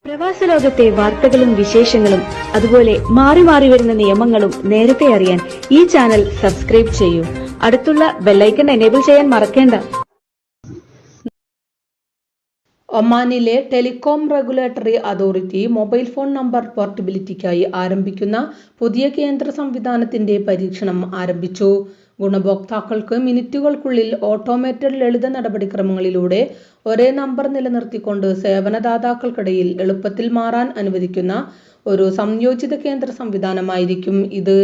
പ്രവാസ ലോകത്തെ വാർത്തകളും വിശേഷങ്ങളും അതുപോലെ മാറി മാറി വരുന്ന നിയമങ്ങളും നേരത്തെ അറിയാൻ ഈ ചാനൽ സബ്സ്ക്രൈബ് ചെയ്യൂ. അടുത്തുള്ള ബെല്ലൈക്കൺ എനേബിൾ ചെയ്യാൻ മറക്കേണ്ട. ഒമാനിലെ telecom regulatory authority mobile phone number പോർട്ടബിലിറ്റിക്കായി ആരംഭിക്കുന്ന പുതിയ കേന്ദ്ര സംവിധാനത്തിന്റെ പരീക്ഷണം ആരംഭിച്ചു. ഗുണഭോക്താക്കൾക്ക് മിനിറ്റുകൾക്കുള്ളിൽ ഓട്ടോമേറ്റഡ് ലളിത നടപടിക്രമങ്ങളിലൂടെ ഒരേ നമ്പർ നിലനിർത്തിക്കൊണ്ട് സേവനദാതാക്കൾക്കിടയിൽ എളുപ്പത്തിൽ മാറാൻ അനുവദിക്കുന്ന ഒരു സംയോജിത കേന്ദ്ര സംവിധാനമായിരിക്കും ഇത്.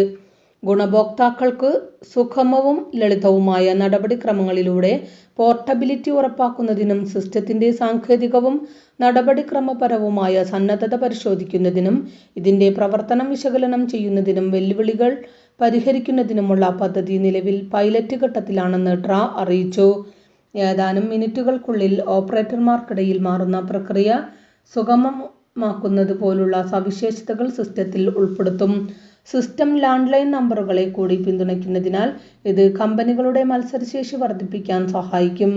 ഗുണഭോക്താക്കൾക്ക് സുഗമവും ലളിതവുമായ നടപടിക്രമങ്ങളിലൂടെ പോർട്ടബിലിറ്റി ഉറപ്പാക്കുന്നതിനും സിസ്റ്റത്തിന്റെ സാങ്കേതികവും നടപടിക്രമപരവുമായ സന്നദ്ധത പരിശോധിക്കുന്നതിനും ഇതിന്റെ പ്രവർത്തനം വിശകലനം ചെയ്യുന്നതിനും വെല്ലുവിളികൾ പരിഹരിക്കുന്നതിനുമുള്ള പദ്ധതി നിലവിൽ പൈലറ്റ് ഘട്ടത്തിലാണെന്ന് ട്രാ അറിയിച്ചു. ഏതാനും മിനിറ്റുകൾക്കുള്ളിൽ ഓപ്പറേറ്റർമാർക്കിടയിൽ മാറുന്ന പ്രക്രിയ സുഗമമാക്കുന്നത് പോലുള്ള സവിശേഷതകൾ സിസ്റ്റത്തിൽ ഉൾപ്പെടുത്തും. സിസ്റ്റം ലാൻഡ്ലൈൻ നമ്പറുകളെ കൂടി പിന്തുണയ്ക്കുന്നതിനാൽ ഇത് കമ്പനികളുടെ മത്സരശേഷി വർദ്ധിപ്പിക്കാൻ സഹായിക്കും.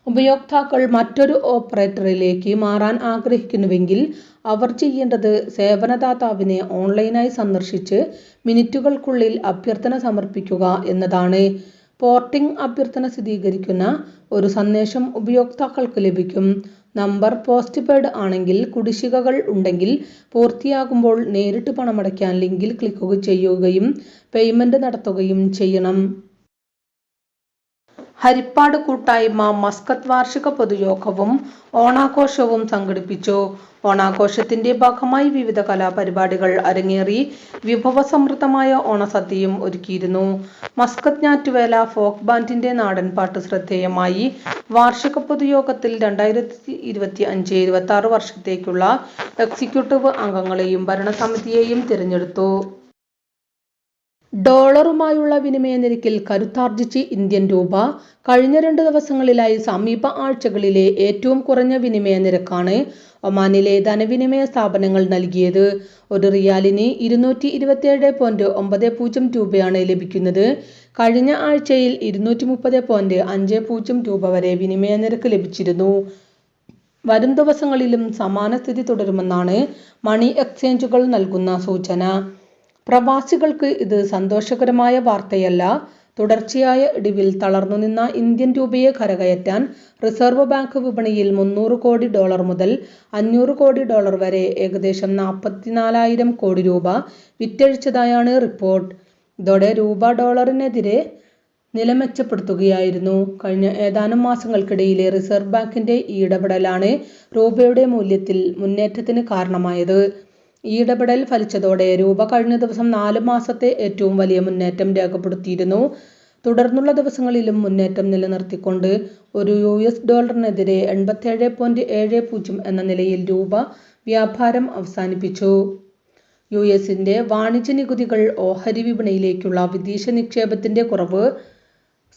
ഉപയോക്താക്കൾ മറ്റൊരു ഓപ്പറേറ്ററിലേക്ക് മാറാൻ ആഗ്രഹിക്കുന്നുവെങ്കിൽ അവർ ചെയ്യേണ്ടത് സേവനദാതാവിനെ ഓൺലൈനായി സന്ദർശിച്ച് മിനിറ്റുകൾക്കുള്ളിൽ അഭ്യർത്ഥന സമർപ്പിക്കുക എന്നതാണ്. പോർട്ടിംഗ് അഭ്യർത്ഥന സ്ഥിരീകരിക്കുന്ന ഒരു സന്ദേശം ഉപയോക്താക്കൾക്ക് ലഭിക്കും. നമ്പർ പോസ്റ്റ് പെയ്ഡ് ആണെങ്കിൽ, കുടിശ്ശികകൾ ഉണ്ടെങ്കിൽ പൂർത്തിയാകുമ്പോൾ നേരിട്ട് പണമടയ്ക്കാൻ ലിങ്കിൽ ക്ലിക്ക് ചെയ്യുകയും പേയ്മെന്റ് നടത്തുകയും ചെയ്യണം. ഹരിപ്പാട് കൂട്ടായ്മ മസ്കത്ത് വാർഷിക പൊതുയോഗവും ഓണാഘോഷവും സംഘടിപ്പിച്ചു. ഓണാഘോഷത്തിന്റെ ഭാഗമായി വിവിധ കലാപരിപാടികൾ അരങ്ങേറി. വിഭവസമൃദ്ധമായ ഓണസദ്യയും ഒരുക്കിയിരുന്നു. മസ്കത്ത് ഞാറ്റുവേല ഫോക്ക് ബാൻഡിന്റെ നാടൻപാട്ട് ശ്രദ്ധേയമായി. വാർഷിക പൊതുയോഗത്തിൽ 2025-26 വർഷത്തേക്കുള്ള എക്സിക്യൂട്ടീവ് അംഗങ്ങളെയും ഭരണസമിതിയെയും തിരഞ്ഞെടുത്തു. ഡോളറുമായുള്ള വിനിമയ നിരക്കിൽ കരുത്താർജിച്ച് ഇന്ത്യൻ രൂപ. കഴിഞ്ഞ 2 ദിവസങ്ങളിലായി സമീപ ആഴ്ചകളിലെ ഏറ്റവും കുറഞ്ഞ വിനിമയ നിരക്കാണ് ഒമാനിലെ ധനവിനിമയ സ്ഥാപനങ്ങൾ നൽകിയത്. ഒരു റിയാലിന് 227.90 രൂപയാണ് ലഭിക്കുന്നത്. കഴിഞ്ഞ ആഴ്ചയിൽ 230.50 രൂപ വരെ വിനിമയ നിരക്ക് ലഭിച്ചിരുന്നു. വരും ദിവസങ്ങളിലും സമാന സ്ഥിതി തുടരുമെന്നാണ് മണി എക്സ്ചേഞ്ചുകൾ നൽകുന്ന സൂചന. പ്രവാസികൾക്ക് ഇത് സന്തോഷകരമായ വാർത്തയല്ല. തുടർച്ചയായ ഇടിവിൽ തളർന്നുനിന്ന ഇന്ത്യൻ രൂപയെ കരകയറ്റാൻ റിസർവ് ബാങ്ക് വിപണിയിൽ $300 കോടി മുതൽ $500 കോടി വരെ ഏകദേശം 44,000 കോടി രൂപ വിറ്റഴിച്ചതായാണ് റിപ്പോർട്ട്. ഇതോടെ രൂപ ഡോളറിനെതിരെ നില മെച്ചപ്പെടുത്തുകയായിരുന്നു. കഴിഞ്ഞ ഏതാനും മാസങ്ങൾക്കിടയിലെ റിസർവ് ബാങ്കിന്റെ ഈ ഇടപെടലാണ് രൂപയുടെ മൂല്യത്തിൽ മുന്നേറ്റത്തിന് കാരണമായത്. ഈ ഇടപെടൽ ഫലിച്ചതോടെ രൂപ കഴിഞ്ഞ ദിവസം 4 മാസത്തെ ഏറ്റവും വലിയ മുന്നേറ്റം രേഖപ്പെടുത്തിയിരുന്നു. തുടർന്നുള്ള ദിവസങ്ങളിലും മുന്നേറ്റം നിലനിർത്തിക്കൊണ്ട് ഒരു $ഡോളറിനെതിരെ 87.70 എന്ന നിലയിൽ രൂപ വ്യാപാരം അവസാനിപ്പിച്ചു. യുഎസിന്റെ വാണിജ്യ നികുതികൾ, ഓഹരി വിപണിയിലേക്കുള്ള വിദേശ നിക്ഷേപത്തിന്റെ കുറവ്,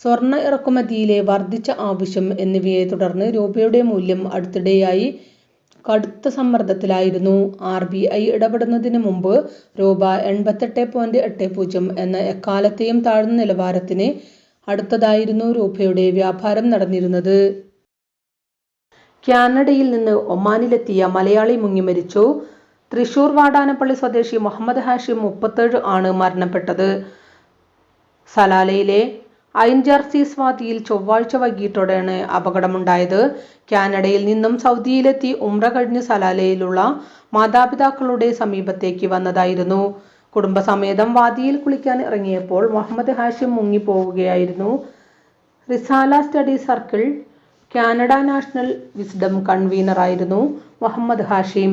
സ്വർണ്ണ ഇറക്കുമതിയിലെ വർദ്ധിച്ച ആവശ്യം എന്നിവയെ തുടർന്ന് രൂപയുടെ മൂല്യം അടുത്തിടെയായി കടുത്ത സമ്മർദ്ദത്തിലായിരുന്നു. RBI ഇടപെടുന്നതിന് മുമ്പ് രൂപ 88.80 എന്ന എക്കാലത്തെയും താഴ്ന്ന നിലവാരത്തിന് അടുത്തതായിരുന്നു രൂപയുടെ വ്യാപാരം നടന്നിരുന്നത്. കാനഡയിൽ നിന്ന് ഒമാനിലെത്തിയ മലയാളി മുങ്ങി മരിച്ചു. തൃശൂർ വാടാനപ്പള്ളി സ്വദേശി മുഹമ്മദ് ഹാഷിം 37 ആണ് മരണപ്പെട്ടത്. സലാലയിലെ ഐൻ ജർസീസ് വാദിയിൽ ചൊവ്വാഴ്ച വൈകിട്ടോടെയാണ് അപകടമുണ്ടായത്. കാനഡയിൽ നിന്നും സൗദിയിലെത്തി ഉംറ കഴിഞ്ഞ് സലാലയിലുള്ള മാതാപിതാക്കളുടെ സമീപത്തേക്ക് വന്നതായിരുന്നു. കുടുംബസമേതം വാദിയിൽ കുളിക്കാൻ ഇറങ്ങിയപ്പോൾ മുഹമ്മദ് ഹാഷിം മുങ്ങിപ്പോവുകയായിരുന്നു. Risala study circle Canada national wisdom കൺവീനറായിരുന്നു മുഹമ്മദ് ഹാഷിം.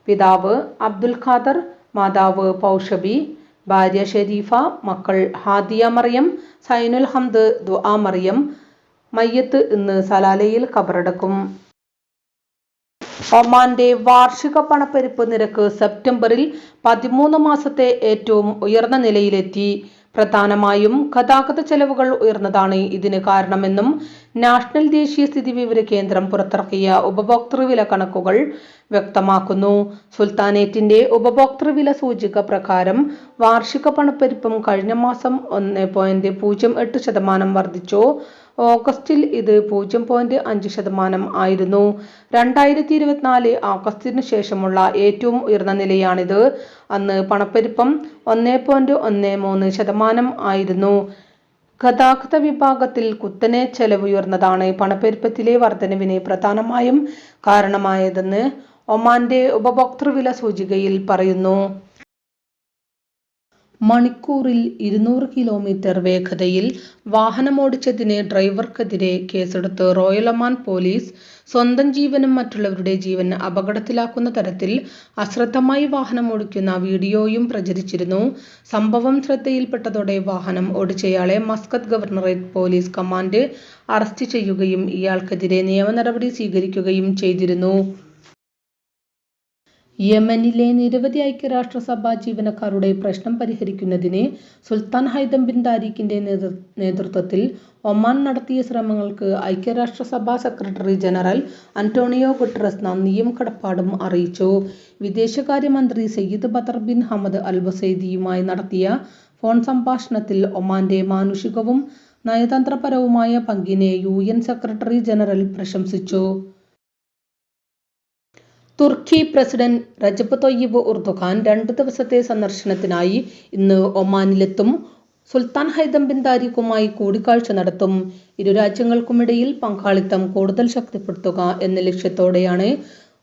പിതാവ് അബ്ദുൽ ഖാദർ, മാതാവ് പൗഷബി, ഭാര്യ ഷെരീഫ, മക്കൾ ഹാദിയ മറിയം, സൈനുൽ ഹംദ്, ദുആ മറിയം. മയ്യത്ത് ഇന്ന് സലാലയിൽ ഖബറടക്കും. ഒമാന്റെ വാർഷിക പണപ്പെരുപ്പ് നിരക്ക് സെപ്റ്റംബറിൽ 13 മാസത്തെ ഏറ്റവും ഉയർന്ന നിലയിലെത്തി. പ്രധാനമായും ഗതാഗത ചെലവുകൾ ഉയർന്നതാണ് ഇതിന് കാരണമെന്നും നാഷണൽ ദേശീയ സ്ഥിതിവിവര കേന്ദ്രം പുറത്തിറക്കിയ ഉപഭോക്തൃവില കണക്കുകൾ വ്യക്തമാക്കുന്നു. സുൽത്താനേറ്റിന്റെ ഉപഭോക്തൃവില സൂചിക പ്രകാരം വാർഷിക പണപ്പെരുപ്പം കഴിഞ്ഞ മാസം 1.08% വർദ്ധിച്ചു. ഓഗസ്റ്റിൽ ഇത് 0.5% ആയിരുന്നു. 2024 ഓഗസ്റ്റിന് ശേഷമുള്ള ഏറ്റവും ഉയർന്ന നിലയാണിത്. അന്ന് പണപ്പെരുപ്പം 1.13% ആയിരുന്നു. ഗതാഗത വിഭാഗത്തിൽ കുത്തനെ ചെലവുയർന്നതാണ് പണപ്പെരുപ്പത്തിലെ വർധനവിന് പ്രധാനമായും കാരണമായതെന്ന് ഒമാന്റെ ഉപഭോക്തൃവില സൂചികയിൽ പറയുന്നു. മണിക്കൂറിൽ 200 കിലോമീറ്റർ വേഗതയിൽ വാഹനമോടിച്ചതിന് ഡ്രൈവർക്കെതിരെ കേസെടുത്ത് റോയൽ ഒമാൻ പോലീസ്. സ്വന്തം ജീവനും മറ്റുള്ളവരുടെ ജീവൻ അപകടത്തിലാക്കുന്ന തരത്തിൽ അശ്രദ്ധമായി വാഹനമോടിക്കുന്ന വീഡിയോയും പ്രചരിച്ചിരുന്നു. സംഭവം ശ്രദ്ധയിൽപ്പെട്ടതോടെ വാഹനം ഓടിച്ചയാളെ Muscat governorate police command arrest ചെയ്യുകയും ഇയാൾക്കെതിരെ നിയമ നടപടി സ്വീകരിക്കുകയും ചെയ്തിരുന്നു. യമനിലെ നിരവധി ഐക്യരാഷ്ട്രസഭാ ജീവനക്കാരുടെ പ്രശ്നം പരിഹരിക്കുന്നതിന് സുൽത്താൻ ഹൈതം ബിൻ താരിഖിന്റെ നേതൃത്വത്തിൽ ഒമാൻ നടത്തിയ ശ്രമങ്ങൾക്ക് ഐക്യരാഷ്ട്രസഭാ സെക്രട്ടറി ജനറൽ അന്റോണിയോ ഗുട്ടറസ് നന്ദിയും കടപ്പാടും അറിയിച്ചു. വിദേശകാര്യമന്ത്രി Sayyid Badr bin Hamad Al ബുസൈദിയുമായി നടത്തിയ ഫോൺ സംഭാഷണത്തിൽ ഒമാന്റെ മാനുഷികവും നയതന്ത്രപരവുമായ പങ്കിനെ UN സെക്രട്ടറി ജനറൽ പ്രശംസിച്ചു. തുർക്കി പ്രസിഡന്റ് റജബ് തൊയ്യിബ് ഉർദുഖാൻ 2 ദിവസത്തെ സന്ദർശനത്തിനായി ഇന്ന് ഒമാനിലെത്തും. സുൽത്താൻ ഹൈതം ബിൻ താരിഖുമായി കൂടിക്കാഴ്ച നടത്തും. ഇരു രാജ്യങ്ങൾക്കുമിടയിൽ പങ്കാളിത്തം കൂടുതൽ ശക്തിപ്പെടുത്തുക എന്ന ലക്ഷ്യത്തോടെയാണ്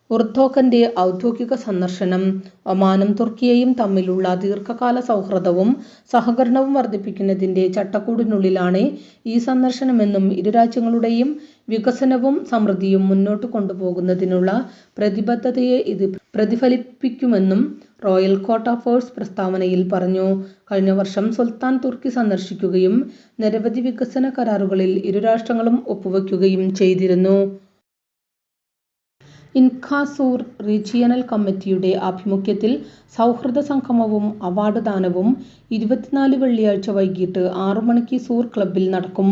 ഉർദോഖന്റെ ഔദ്യോഗിക സന്ദർശനം. ഒമാനും തുർക്കിയയും തമ്മിലുള്ള ദീർഘകാല സൗഹൃദവും സഹകരണവും വർദ്ധിപ്പിക്കുന്നതിന്റെ ചട്ടക്കൂടിനുള്ളിലാണ് ഈ സന്ദർശനമെന്നും ഇരു രാജ്യങ്ങളുടെയും വികസനവും സമൃദ്ധിയും മുന്നോട്ട് കൊണ്ടുപോകുന്നതിനുള്ള പ്രതിബദ്ധതയെ ഇത് പ്രതിഫലിപ്പിക്കുമെന്നും റോയൽ കോർട്ട് അഫയേഴ്സ് പ്രസ്താവനയിൽ പറഞ്ഞു. കഴിഞ്ഞ വർഷം സുൽത്താൻ തുർക്കി സന്ദർശിക്കുകയും നിരവധി വികസന കരാറുകളിൽ ഇരു രാഷ്ട്രങ്ങളും ഒപ്പുവയ്ക്കുകയും ചെയ്തിരുന്നു. ഇൻഖാസൂർ റീജിയണൽ കമ്മിറ്റിയുടെ ആഭിമുഖ്യത്തിൽ സൗഹൃദ സംഗമവും അവാർഡ് ദാനവും 24 വെള്ളിയാഴ്ച വൈകിട്ട് 6 മണിക്ക് സൂർ ക്ലബ്ബിൽ നടക്കും.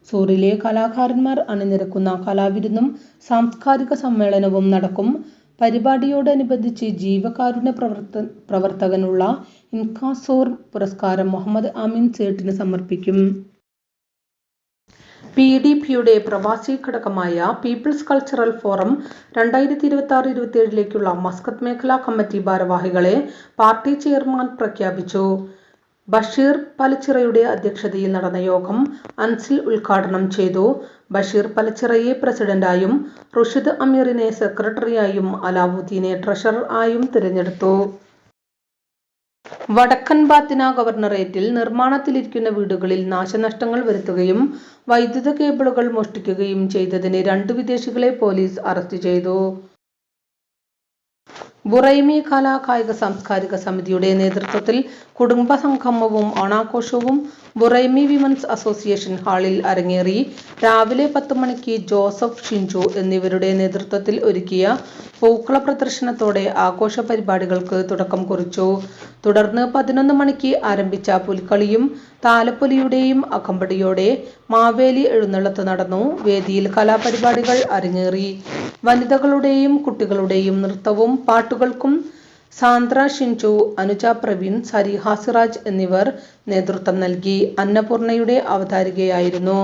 സൂറിലെ കലാകാരന്മാർ അണിനിരക്കുന്ന കലാവിരുന്നും സാംസ്കാരിക സമ്മേളനവും നടക്കും. പരിപാടിയോടനുബന്ധിച്ച് ജീവകാരുണ്യ പ്രവർത്തകനുള്ള ഇൻഖാസൂർ പുരസ്കാരം മുഹമ്മദ് അമീൻ സേഠിന് സമർപ്പിക്കും. PDPയുടെ പ്രവാസി ഘടകമായ പീപ്പിൾസ് കൾച്ചറൽ ഫോറം 2026-27 മസ്കത്ത് മേഖലാ കമ്മിറ്റി ഭാരവാഹികളെ പാർട്ടി ചെയർമാൻ പ്രഖ്യാപിച്ചു. ബഷീർ പലച്ചിറയുടെ അധ്യക്ഷതയിൽ നടന്ന യോഗം അൻസിൽ ഉദ്ഘാടനം ചെയ്തു. ബഷീർ പലച്ചിറയെ പ്രസിഡന്റായും റുഷിദ് അമീറിനെ സെക്രട്ടറിയായും അലാവുദ്ദീനെ ട്രഷറർ ആയും തിരഞ്ഞെടുത്തു. വടക്കൻ ബാത്തിന ഗവർണറേറ്റിൽ നിർമ്മാണത്തിലിരിക്കുന്ന വീടുകളിൽ നാശനഷ്ടങ്ങൾ വരുത്തുകയും വൈദ്യുത കേബിളുകൾ മോഷ്ടിക്കുകയും ചെയ്തതിന് 2 വിദേശികളെ പോലീസ് അറസ്റ്റ് ചെയ്തു. ബുറൈമി കലാ കായിക സാംസ്കാരിക സമിതിയുടെ നേതൃത്വത്തിൽ കുടുംബ സംഗമവും ഓണാഘോഷവും ബുറൈമി വിമൻസ് അസോസിയേഷൻ ഹാളിൽ അരങ്ങേറി. രാവിലെ 10 മണിക്ക് ജോസഫ് ഷിഞ്ചു എന്നിവരുടെ നേതൃത്വത്തിൽ ഒരുക്കിയ പൂക്കള പ്രദർശനത്തോടെ ആഘോഷ പരിപാടികൾക്ക് തുടക്കം കുറിച്ചു. തുടർന്ന് 11 മണിക്ക് ആരംഭിച്ച പുലിക്കളിയും താലപ്പൊലിയുടെയും അകമ്പടിയോടെ മാവേലി എഴുന്നള്ളത്ത് നടന്നു. വേദിയിൽ കലാപരിപാടികൾ അരങ്ങേറി. വനിതകളുടെയും കുട്ടികളുടെയും നൃത്തവും പാട്ടുകൾക്കും സാന്ദ്ര ഷിൻചു, അനുജ പ്രവീൺ, സരിഹ സിറാജ് എന്നിവർ നേതൃത്വം നൽകി. അന്നപൂർണയുടെ അവതാരികയായിരുന്നു.